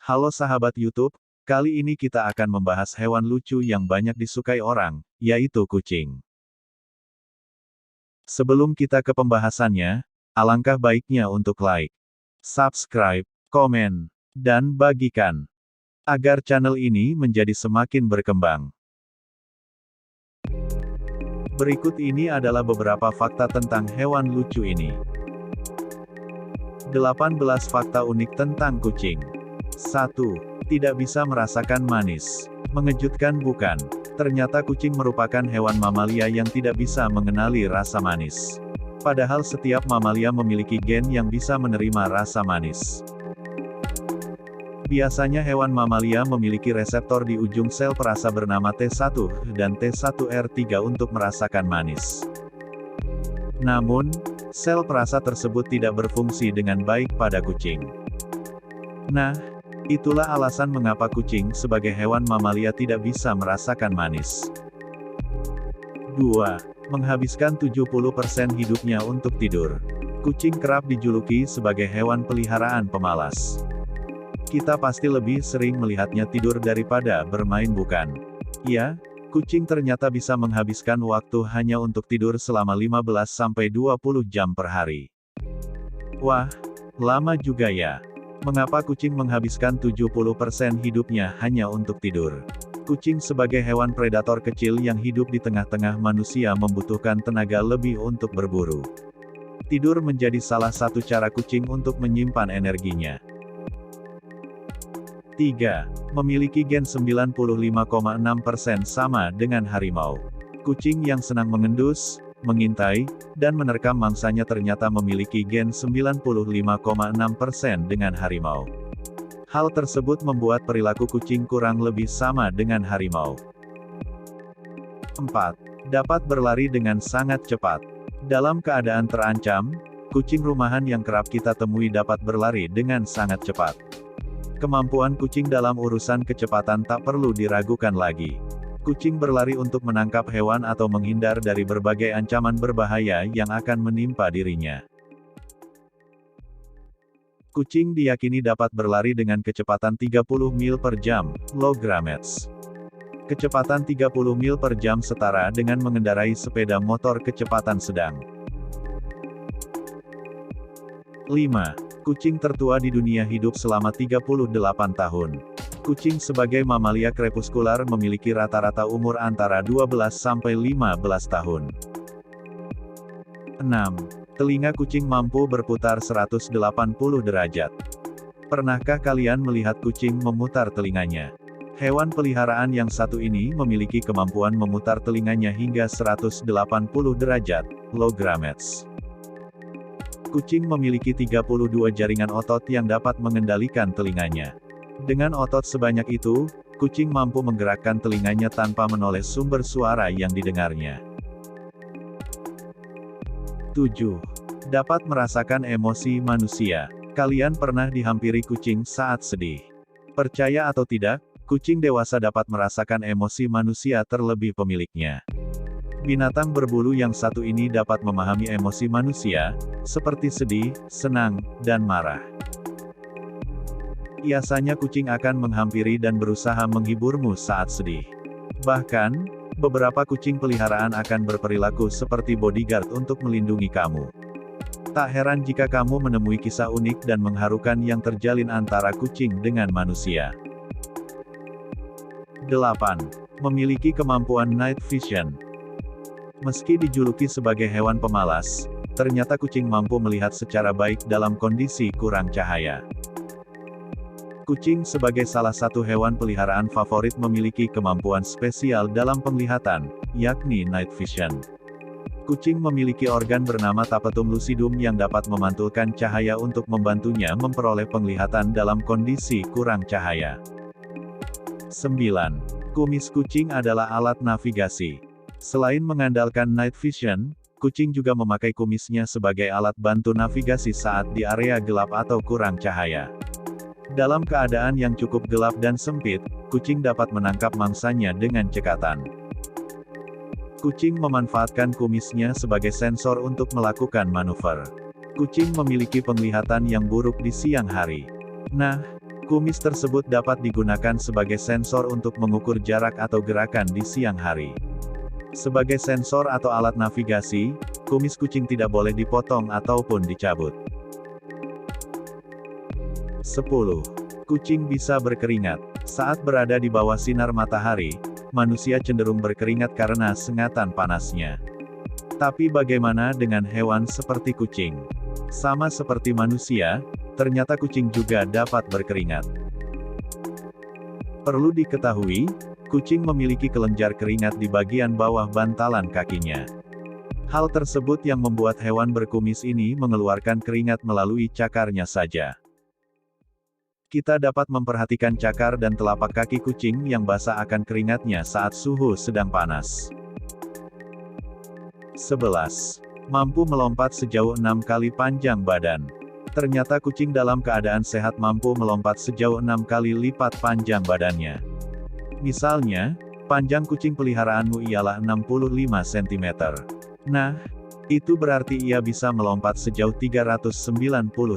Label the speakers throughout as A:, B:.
A: Halo sahabat YouTube, kali ini kita akan membahas hewan lucu yang banyak disukai orang, yaitu kucing. Sebelum kita ke pembahasannya, alangkah baiknya untuk like, subscribe, komen, dan bagikan, agar channel ini menjadi semakin berkembang. Berikut ini adalah beberapa fakta tentang hewan lucu ini. 18 fakta unik tentang kucing. 1. Tidak bisa merasakan manis. Mengejutkan bukan? Ternyata kucing merupakan hewan mamalia yang tidak bisa mengenali rasa manis. Padahal setiap mamalia memiliki gen yang bisa menerima rasa manis. Biasanya hewan mamalia memiliki reseptor di ujung sel perasa bernama T1 dan T1R3 untuk merasakan manis. Namun, sel perasa tersebut tidak berfungsi dengan baik pada kucing. Nah, itulah alasan mengapa kucing sebagai hewan mamalia tidak bisa merasakan manis. 2. Menghabiskan 70% hidupnya untuk tidur. Kucing kerap dijuluki sebagai hewan peliharaan pemalas. Kita pasti lebih sering melihatnya tidur daripada bermain, bukan? Ya, kucing ternyata bisa menghabiskan waktu hanya untuk tidur selama 15-20 jam per hari. Wah, lama juga ya. Mengapa kucing menghabiskan 70% hidupnya hanya untuk tidur? Kucing sebagai hewan predator kecil yang hidup di tengah-tengah manusia membutuhkan tenaga lebih untuk berburu. Tidur menjadi salah satu cara kucing untuk menyimpan energinya. 3. Memiliki gen 95,6% sama dengan harimau. Kucing yang senang mengendus, mengintai, dan menerkam mangsanya ternyata memiliki gen 95,6% dengan harimau. Hal tersebut membuat perilaku kucing kurang lebih sama dengan harimau. 4. Dapat berlari dengan sangat cepat. Dalam keadaan terancam, kucing rumahan yang kerap kita temui dapat berlari dengan sangat cepat. Kemampuan kucing dalam urusan kecepatan tak perlu diragukan lagi. Kucing berlari untuk menangkap hewan atau menghindar dari berbagai ancaman berbahaya yang akan menimpa dirinya. Kucing diyakini dapat berlari dengan kecepatan 30 mil per jam, logameters. Kecepatan 30 mil per jam setara dengan mengendarai sepeda motor kecepatan sedang. 5. Kucing tertua di dunia hidup selama 38 tahun. Kucing sebagai mamalia krepuskular memiliki rata-rata umur antara 12-15 tahun. 6. Telinga kucing mampu berputar 180 derajat. Pernahkah kalian melihat kucing memutar telinganya? Hewan peliharaan yang satu ini memiliki kemampuan memutar telinganya hingga 180 derajat, logameters. Kucing memiliki 32 jaringan otot yang dapat mengendalikan telinganya. Dengan otot sebanyak itu, kucing mampu menggerakkan telinganya tanpa menoleh sumber suara yang didengarnya. 7. Dapat merasakan emosi manusia. Kalian pernah dihampiri kucing saat sedih? Percaya atau tidak, kucing dewasa dapat merasakan emosi manusia terlebih pemiliknya. Binatang berbulu yang satu ini dapat memahami emosi manusia, seperti sedih, senang, dan marah. Biasanya kucing akan menghampiri dan berusaha menghiburmu saat sedih. Bahkan, beberapa kucing peliharaan akan berperilaku seperti bodyguard untuk melindungi kamu. Tak heran jika kamu menemui kisah unik dan mengharukan yang terjalin antara kucing dengan manusia. 8. Memiliki kemampuan night vision. Meski dijuluki sebagai hewan pemalas, ternyata kucing mampu melihat secara baik dalam kondisi kurang cahaya. Kucing sebagai salah satu hewan peliharaan favorit memiliki kemampuan spesial dalam penglihatan, yakni night vision. Kucing memiliki organ bernama tapetum lucidum yang dapat memantulkan cahaya untuk membantunya memperoleh penglihatan dalam kondisi kurang cahaya. 9. Kumis kucing adalah alat navigasi. Selain mengandalkan night vision, kucing juga memakai kumisnya sebagai alat bantu navigasi saat di area gelap atau kurang cahaya. Dalam keadaan yang cukup gelap dan sempit, kucing dapat menangkap mangsanya dengan cekatan. Kucing memanfaatkan kumisnya sebagai sensor untuk melakukan manuver. Kucing memiliki penglihatan yang buruk di siang hari. Nah, Kumis tersebut dapat digunakan sebagai sensor untuk mengukur jarak atau gerakan di siang hari. Sebagai sensor atau alat navigasi, kumis kucing tidak boleh dipotong ataupun dicabut. 10. Kucing bisa berkeringat. Saat berada di bawah sinar matahari, manusia cenderung berkeringat karena sengatan panasnya. Tapi bagaimana dengan hewan seperti kucing? Sama seperti manusia, ternyata kucing juga dapat berkeringat. Perlu diketahui, kucing memiliki kelenjar keringat di bagian bawah bantalan kakinya. Hal tersebut yang membuat hewan berkumis ini mengeluarkan keringat melalui cakarnya saja. Kita dapat memperhatikan cakar dan telapak kaki kucing yang basah akan keringatnya saat suhu sedang panas. 11. Mampu melompat sejauh 6 kali panjang badan. Ternyata kucing dalam keadaan sehat mampu melompat sejauh 6 kali lipat panjang badannya. Misalnya, panjang kucing peliharaanmu ialah 65 cm. Nah, itu berarti ia bisa melompat sejauh 390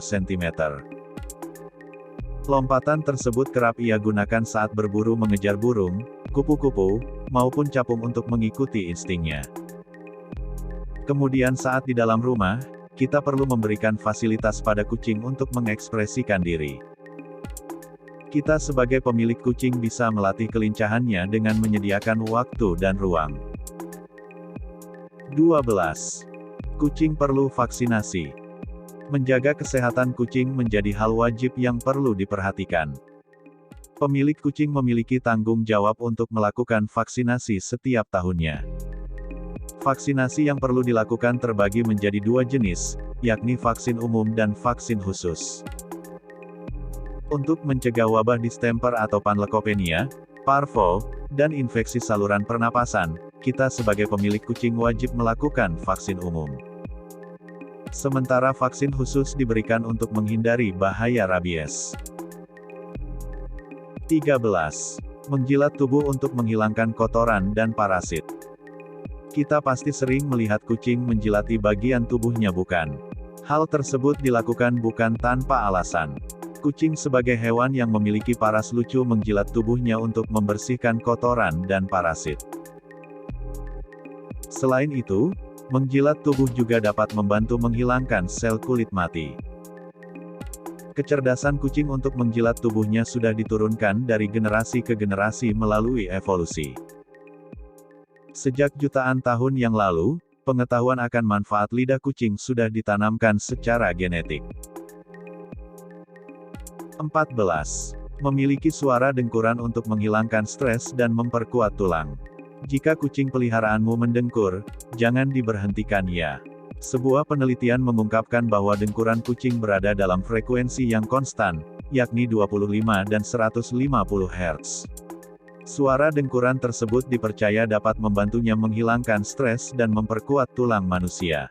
A: cm. Lompatan tersebut kerap ia gunakan saat berburu mengejar burung, kupu-kupu, maupun capung untuk mengikuti instingnya. Kemudian saat di dalam rumah, kita perlu memberikan fasilitas pada kucing untuk mengekspresikan diri. Kita sebagai pemilik kucing bisa melatih kelincahannya dengan menyediakan waktu dan ruang. 12. Kucing perlu vaksinasi. Menjaga kesehatan kucing menjadi hal wajib yang perlu diperhatikan. Pemilik kucing memiliki tanggung jawab untuk melakukan vaksinasi setiap tahunnya. Vaksinasi yang perlu dilakukan terbagi menjadi 2 jenis, yakni vaksin umum dan vaksin khusus. Untuk mencegah wabah distemper atau panleukopenia, parvo, dan infeksi saluran pernapasan, kita sebagai pemilik kucing wajib melakukan vaksin umum. Sementara vaksin khusus diberikan untuk menghindari bahaya rabies. 13. Menjilat tubuh untuk menghilangkan kotoran dan parasit. Kita pasti sering melihat kucing menjilati bagian tubuhnya, bukan? Hal tersebut dilakukan bukan tanpa alasan. Kucing sebagai hewan yang memiliki paras lucu menjilat tubuhnya untuk membersihkan kotoran dan parasit. Selain itu, menjilat tubuh juga dapat membantu menghilangkan sel kulit mati. Kecerdasan kucing untuk menjilat tubuhnya sudah diturunkan dari generasi ke generasi melalui evolusi. Sejak jutaan tahun yang lalu, pengetahuan akan manfaat lidah kucing sudah ditanamkan secara genetik. 14. Memiliki suara dengkuran untuk menghilangkan stres dan memperkuat tulang. Jika kucing peliharaanmu mendengkur, jangan diberhentikan ya. Sebuah penelitian mengungkapkan bahwa dengkuran kucing berada dalam frekuensi yang konstan, yakni 25 dan 150 Hz. Suara dengkuran tersebut dipercaya dapat membantunya menghilangkan stres dan memperkuat tulang manusia.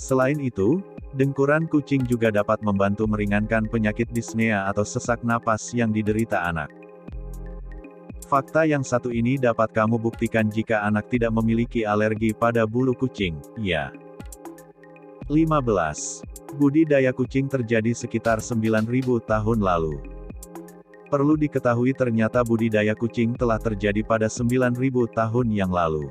A: Selain itu, dengkuran kucing juga dapat membantu meringankan penyakit disnea atau sesak napas yang diderita anak. Fakta yang satu ini dapat kamu buktikan jika anak tidak memiliki alergi pada bulu kucing, ya. 15. Budidaya kucing terjadi sekitar 9.000 tahun lalu. Perlu diketahui ternyata budidaya kucing telah terjadi pada 9.000 tahun yang lalu.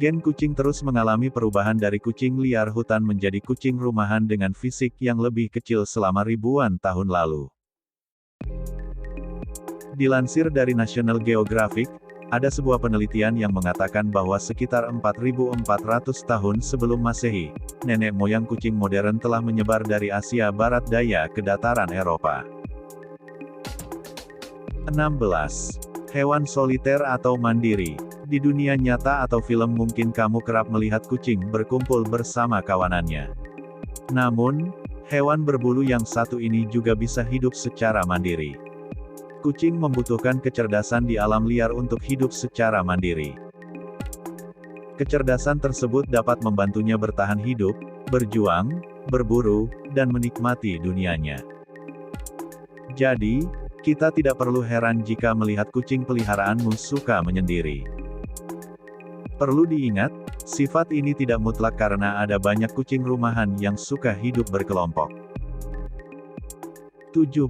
A: Gen kucing terus mengalami perubahan dari kucing liar hutan menjadi kucing rumahan dengan fisik yang lebih kecil selama ribuan tahun lalu. Dilansir dari National Geographic, ada sebuah penelitian yang mengatakan bahwa sekitar 4.400 tahun sebelum Masehi, nenek moyang kucing modern telah menyebar dari Asia Barat Daya ke dataran Eropa. 16. Hewan soliter atau mandiri. Di dunia nyata atau film mungkin kamu kerap melihat kucing berkumpul bersama kawanannya. Namun, hewan berbulu yang satu ini juga bisa hidup secara mandiri. Kucing membutuhkan kecerdasan di alam liar untuk hidup secara mandiri. Kecerdasan tersebut dapat membantunya bertahan hidup, berjuang, berburu, dan menikmati dunianya. Jadi, kita tidak perlu heran jika melihat kucing peliharaanmu suka menyendiri. Perlu diingat, sifat ini tidak mutlak karena ada banyak kucing rumahan yang suka hidup berkelompok. 17.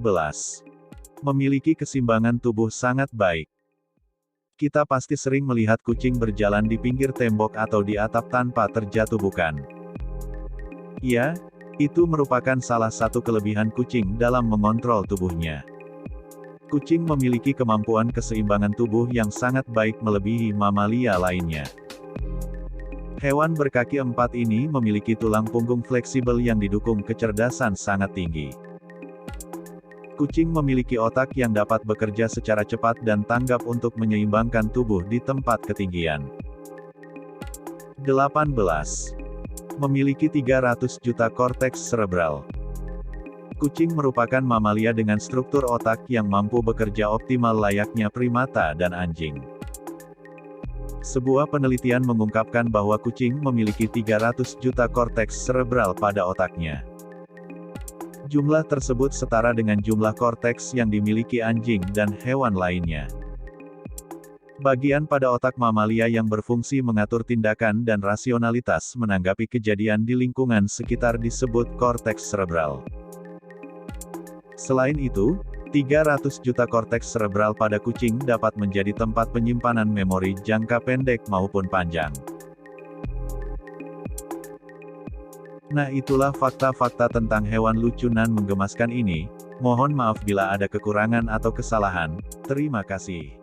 A: Memiliki keseimbangan tubuh sangat baik. Kita pasti sering melihat kucing berjalan di pinggir tembok atau di atap tanpa terjatuh, bukan? Ya, itu merupakan salah satu kelebihan kucing dalam mengontrol tubuhnya. Kucing memiliki kemampuan keseimbangan tubuh yang sangat baik melebihi mamalia lainnya. Hewan berkaki empat ini memiliki tulang punggung fleksibel yang didukung kecerdasan sangat tinggi. Kucing memiliki otak yang dapat bekerja secara cepat dan tanggap untuk menyeimbangkan tubuh di tempat ketinggian. 18. Memiliki 300 juta korteks cerebral. Kucing merupakan mamalia dengan struktur otak yang mampu bekerja optimal layaknya primata dan anjing. Sebuah penelitian mengungkapkan bahwa kucing memiliki 300 juta korteks cerebral pada otaknya. Jumlah tersebut setara dengan jumlah korteks yang dimiliki anjing dan hewan lainnya. Bagian pada otak mamalia yang berfungsi mengatur tindakan dan rasionalitas menanggapi kejadian di lingkungan sekitar disebut korteks cerebral. Selain itu, 300 juta korteks cerebral pada kucing dapat menjadi tempat penyimpanan memori jangka pendek maupun panjang. Nah, itulah fakta-fakta tentang hewan lucu nan menggemaskan ini. Mohon maaf bila ada kekurangan atau kesalahan. Terima kasih.